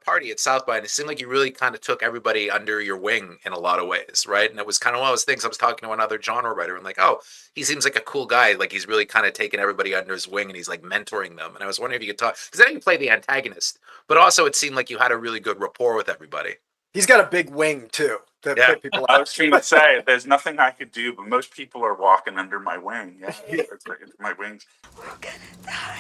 party at South by, and it seemed like you really kind of took everybody under your wing in a lot of ways, right? And it was kind of one of those things. I was talking to another genre writer, and like, oh, he seems like a cool guy. Like he's really kind of taking everybody under his wing, and he's like mentoring them. And I was wondering if you could talk, because I know you play the antagonist, but also it seemed like you had a really good rapport with everybody. He's got a big wing too. That Yeah, put people I out. was trying to say, there's nothing I could do, but most people are walking under my wing. Yeah, it's like my wings. We're gonna die.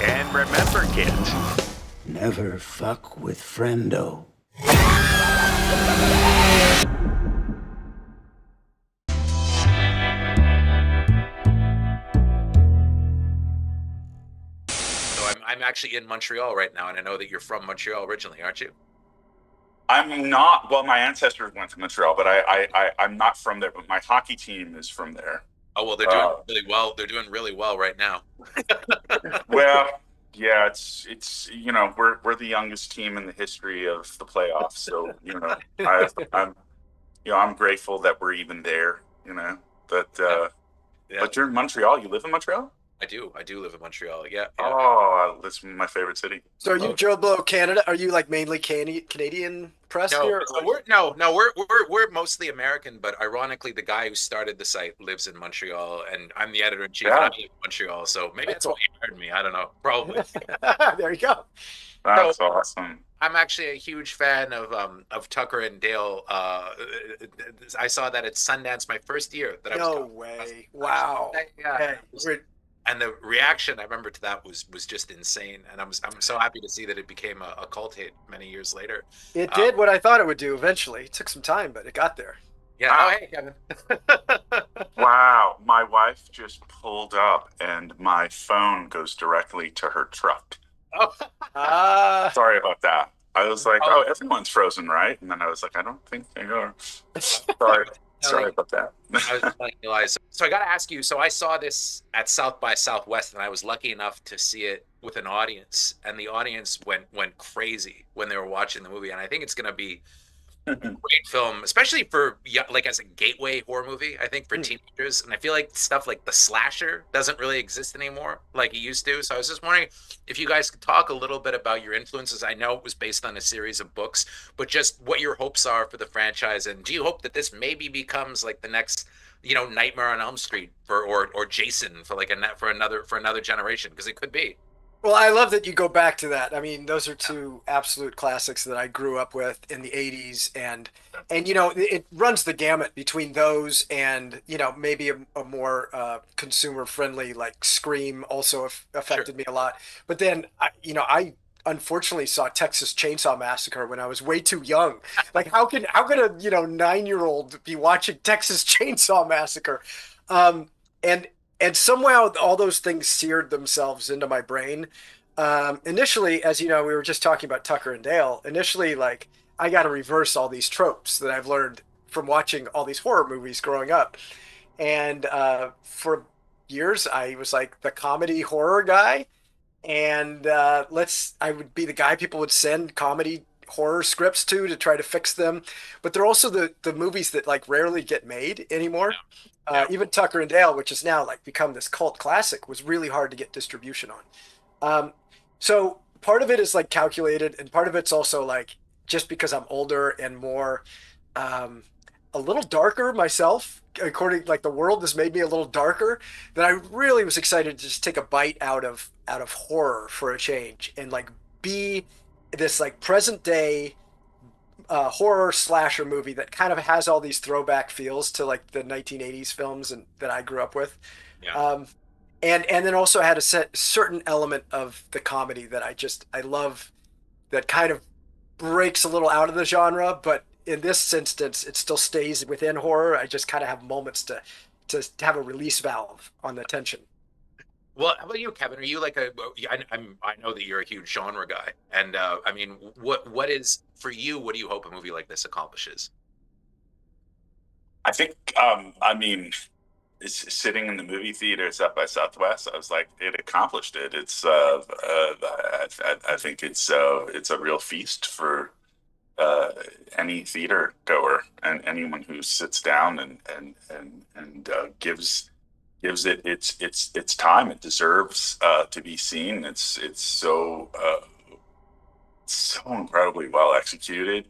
And remember, kids, never fuck with friendo. I'm actually in Montreal right now, and I know that you're from Montreal originally, aren't you? I'm not. Well, my ancestors went to Montreal, but I'm not from there. But my hockey team is from there. Oh well, they're doing really well. They're doing really well right now. Well, yeah, it's you know we're the youngest team in the history of the playoffs, so you know I'm grateful that we're even there. You know that. Yeah. But you're in Montreal. You live in Montreal? I do live in Montreal. Yeah. Oh, that's my favorite city. So are you JoBlo Canada? Are you like mainly Canadian press here? We're mostly American, but ironically, the guy who started the site lives in Montreal, and I'm the editor in chief in Montreal. So maybe that's why you heard me. I don't know. Probably. There you go. That's awesome. I'm actually a huge fan of Tucker and Dale. I saw that at Sundance my first year. No way! Wow. Yeah. And the reaction I remember to that was just insane, and I'm so happy to see that it became a cult hit many years later. It did what I thought it would do eventually. It took some time, but it got there. Yeah. Oh, hey, Kevin. Wow, my wife just pulled up, and my phone goes directly to her truck. Oh. Sorry about that. I was like, oh, everyone's frozen, right? And then I was like, I don't think they are. Sorry about that. I was telling Eli. So I got to ask you. So I saw this at South by Southwest, and I was lucky enough to see it with an audience, and the audience went crazy when they were watching the movie. And I think it's going to be a great film, especially for like as a gateway horror movie. I think for teenagers, and I feel like stuff like the slasher doesn't really exist anymore like it used to. So I was just wondering if you guys could talk a little bit about your influences. I know it was based on a series of books, but just what your hopes are for the franchise, and do you hope that this maybe becomes like the next, Nightmare on Elm Street or Jason for another generation, because it could be. Well, I love that you go back to that. I mean, those are two absolute classics that I grew up with in the 80s, and it runs the gamut between those and maybe a more consumer friendly like Scream also affected me a lot. But then I unfortunately saw Texas Chainsaw Massacre when I was way too young. Like how can a 9-year-old be watching Texas Chainsaw Massacre? And somehow all those things seared themselves into my brain. Initially, as you know, we were just talking about Tucker and Dale. Initially, like, I got to reverse all these tropes that I've learned from watching all these horror movies growing up. And for years, I was like the comedy horror guy. And I would be the guy people would send comedy horror scripts to try to fix them. But they're also the movies that like rarely get made anymore. Even Tucker and Dale, which has now like become this cult classic, was really hard to get distribution on. So part of it is like calculated, and part of it's also like just because I'm older and more a little darker myself. According like the world has made me a little darker, that I really was excited to just take a bite out of horror for a change and like be this like present day horror slasher movie that kind of has all these throwback feels to like the 1980s films and that I grew up with. And then also had a certain element of the comedy that I love, that kind of breaks a little out of the genre, but in this instance it still stays within horror. I just kind of have moments to have a release valve on the tension. Well, how about you, Kevin? Are you like I know that you're a huge genre guy, and I mean, what is for you? What do you hope a movie like this accomplishes? I think, it's sitting in the movie theater South by Southwest. I was like, it accomplished it. It's I think it's a real feast for any theater goer and anyone who sits down and gives it its time. It deserves to be seen. It's so incredibly well executed.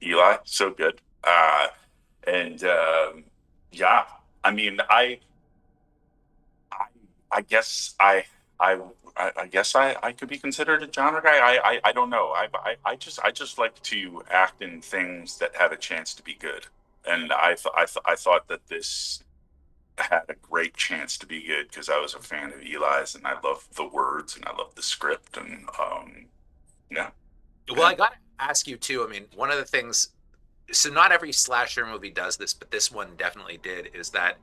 Eli, so good. And yeah, I mean, I guess I guess I could be considered a genre guy. I don't know. I just like to act in things that have a chance to be good, and I thought that this had a great chance to be good because I was a fan of Eli's, and I love the words and I love the script, and yeah. Well, I gotta ask you too. I mean, one of the things, so not every slasher movie does this, but this one definitely did, is that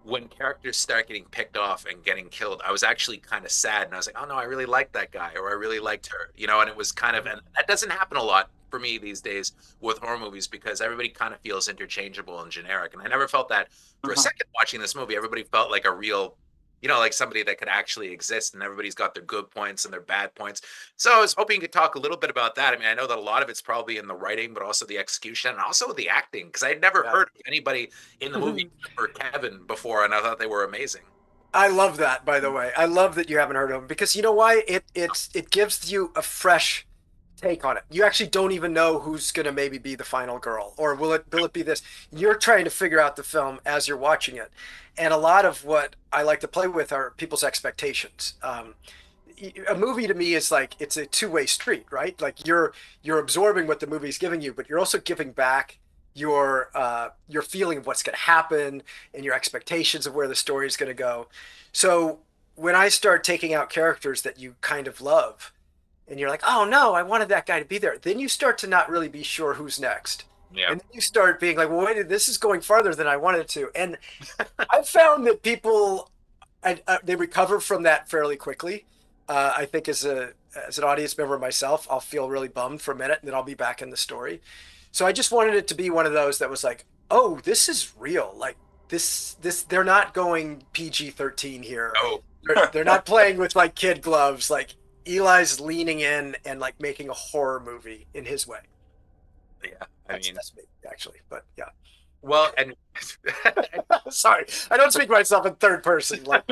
when characters start getting picked off and getting killed, I was actually kind of sad, and I was like, oh no, I really liked that guy, or I really liked her, you know. And it was kind of, and that doesn't happen a lot for me these days with horror movies because everybody kind of feels interchangeable and generic, and I never felt that for a second watching this movie. Everybody felt like a real, you know, like somebody that could actually exist, and everybody's got their good points and their bad points. So I was hoping you could talk a little bit about that. I mean, I know that a lot of it's probably in the writing, but also the execution and also the acting, because I'd never heard of anybody in the movie for Kevin before, and I thought they were amazing. I love that, by the way. I love that you haven't heard of him because you know why? It gives you a fresh take on it. You actually don't even know who's going to maybe be the final girl, or will it be this? You're trying to figure out the film as you're watching it, and a lot of what I like to play with are people's expectations. A movie to me is like it's a two-way street, right? Like you're absorbing what the movie's giving you, but you're also giving back your feeling of what's going to happen and your expectations of where the story is going to go. So when I start taking out characters that you kind of love, and you're like, oh no, I wanted that guy to be there. Then you start to not really be sure who's next. Yeah. And then you start being like, well, wait, this is going farther than I wanted it to. And I've found that people, they recover from that fairly quickly. I think as an audience member myself, I'll feel really bummed for a minute and then I'll be back in the story. So I just wanted it to be one of those that was like, oh, this is real. Like this, they're not going PG-13 here. Oh. They're not playing with like kid gloves. Like, Eli's leaning in and like making a horror movie in his way. Yeah, That's me actually, but yeah. Well, and sorry, I don't speak myself in third person. Like,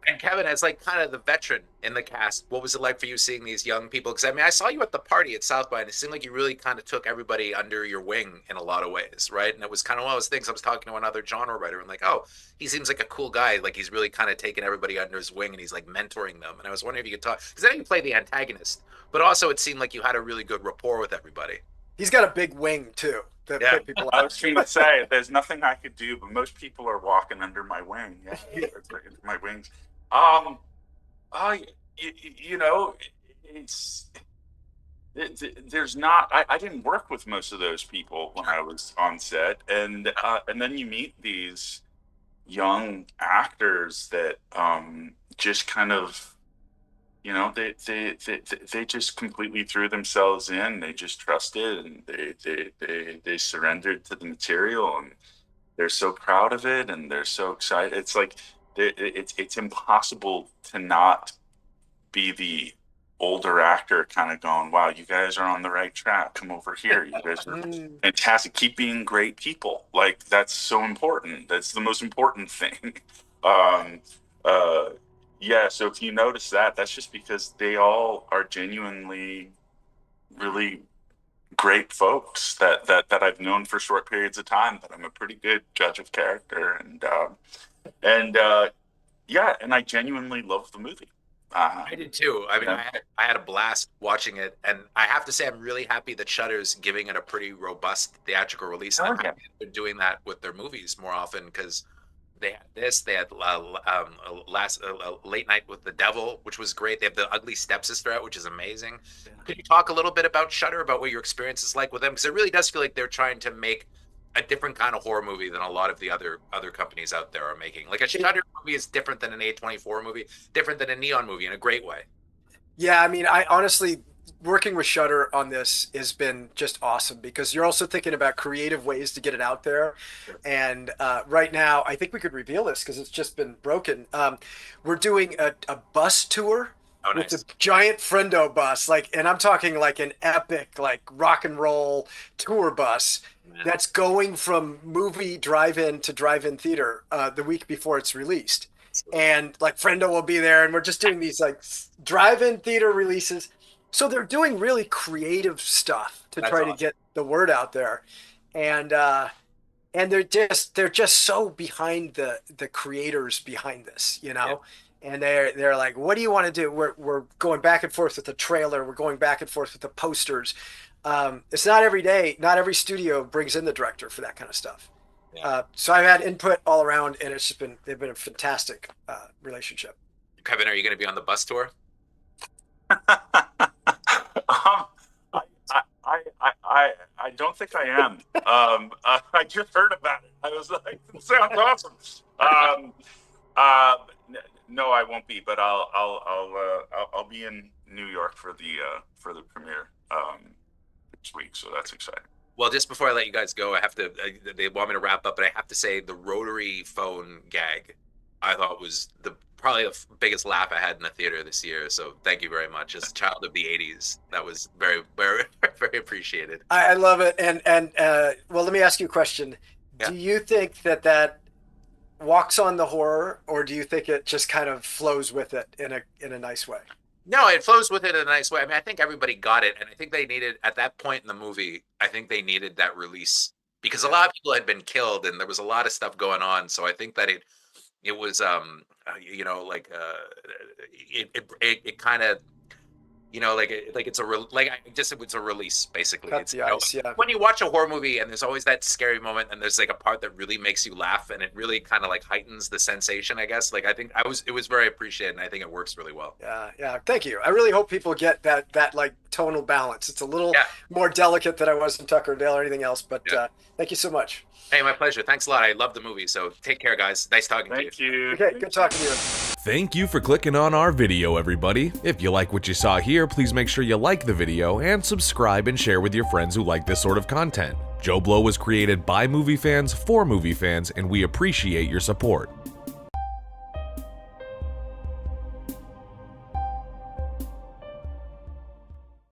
and Kevin, as like kind of the veteran in the cast, what was it like for you seeing these young people? Because I mean, I saw you at the party at South by, and it seemed like you really kind of took everybody under your wing in a lot of ways, right? And it was kind of one of those things. I was talking to another genre writer, and like, oh, he seems like a cool guy. Like he's really kind of taking everybody under his wing, and he's like mentoring them. And I was wondering if you could talk, because I know you play the antagonist, but also it seemed like you had a really good rapport with everybody. he's got a big wing too. That Yeah, put people I out. was trying to say there's nothing I could do, but most people are walking under my wing. Yeah, my wings. You know, there's not. I didn't work with most of those people when I was on set, and then you meet these young actors that just kind of, you know, they just completely threw themselves in. They just trusted, and they surrendered to the material, and they're so proud of it, and they're so excited. It's like it's impossible to not be the older actor kind of going, wow, you guys are on the right track. Come over here. You guys are fantastic. Keep being great people. Like, that's so important. That's the most important thing. Yeah, so if you notice that, that's just because they all are genuinely really great folks that I've known for short periods of time, that I'm a pretty good judge of character. And yeah, and I genuinely love the movie. I did too. I mean, Yeah. I had a blast watching it, and I have to say, I'm really happy that Shudder's giving it a pretty robust theatrical release. And I'm Oh, yeah. happy they're doing that with their movies more often, because they had this, they had Late Night with the Devil, which was great. They have The Ugly Stepsister out, which is amazing. Could you talk a little bit about Shudder, about what your experience is like with them? Because it really does feel like they're trying to make a different kind of horror movie than a lot of the other companies out there are making. Like a Shudder movie is different than an A24 movie, different than a Neon movie in a great way. Yeah, I mean, I honestly, working with Shudder on this has been just awesome, because you're also thinking about creative ways to get it out there. And right now, I think we could reveal this because it's just been broken. We're doing a bus tour Oh, with nice. the giant Friendo bus, like, and I'm talking like an epic, like rock and roll tour bus Yeah. that's going from movie drive-in to drive-in theater the week before it's released. And like Friendo will be there, and we're just doing these like drive-in theater releases. So they're doing really creative stuff to That's try to awesome. get the word out there. And they're just so behind the creators behind this, you know. And they're like, what do you want to do? We're going back and forth with the trailer, we're going back and forth with the posters. It's not every day, not every studio brings in the director for that kind of stuff. Yeah. So I've had input all around, and they've been a fantastic relationship. Kevin, are you going to be on the bus tour? I don't think I am. I just heard about it. I was like, it sounds awesome. No, I won't be, but I'll be in New York for the premiere next week, so that's exciting. Well, just before I let you guys go, I have to. They want me to wrap up, but I have to say the rotary phone gag, I thought was probably the biggest laugh I had in the theater this year. So thank you very much. As a child of the '80s, that was very, very, very appreciated. I love it. And well, let me ask you a question. Yeah. Do you think that walks on the horror, or do you think it just kind of flows with it in a nice way? No, it flows with it in a nice way. I mean, I think everybody got it, and I think they needed at that point in the movie. I think they needed that release because a lot of people had been killed, and there was a lot of stuff going on. So I think that it was like it kind of it's it's a release basically. Cut It's, the ice, yeah. when you watch a horror movie and there's always that scary moment and there's like a part that really makes you laugh and it really kind of like heightens the sensation, I guess. Like I think it was very appreciated, and I think it works really well. Yeah. Thank you. I really hope people get that like tonal balance. It's a little more delicate than I was in Tucker and Dale or anything else, but thank you so much. Hey, my pleasure. Thanks a lot. I love the movie. So take care, guys. Nice talking to you. Thank you. Okay, good talking to you. Thank you for clicking on our video, everybody. If you like what you saw here, please make sure you like the video and subscribe and share with your friends who like this sort of content. JoBlo was created by movie fans for movie fans, and we appreciate your support.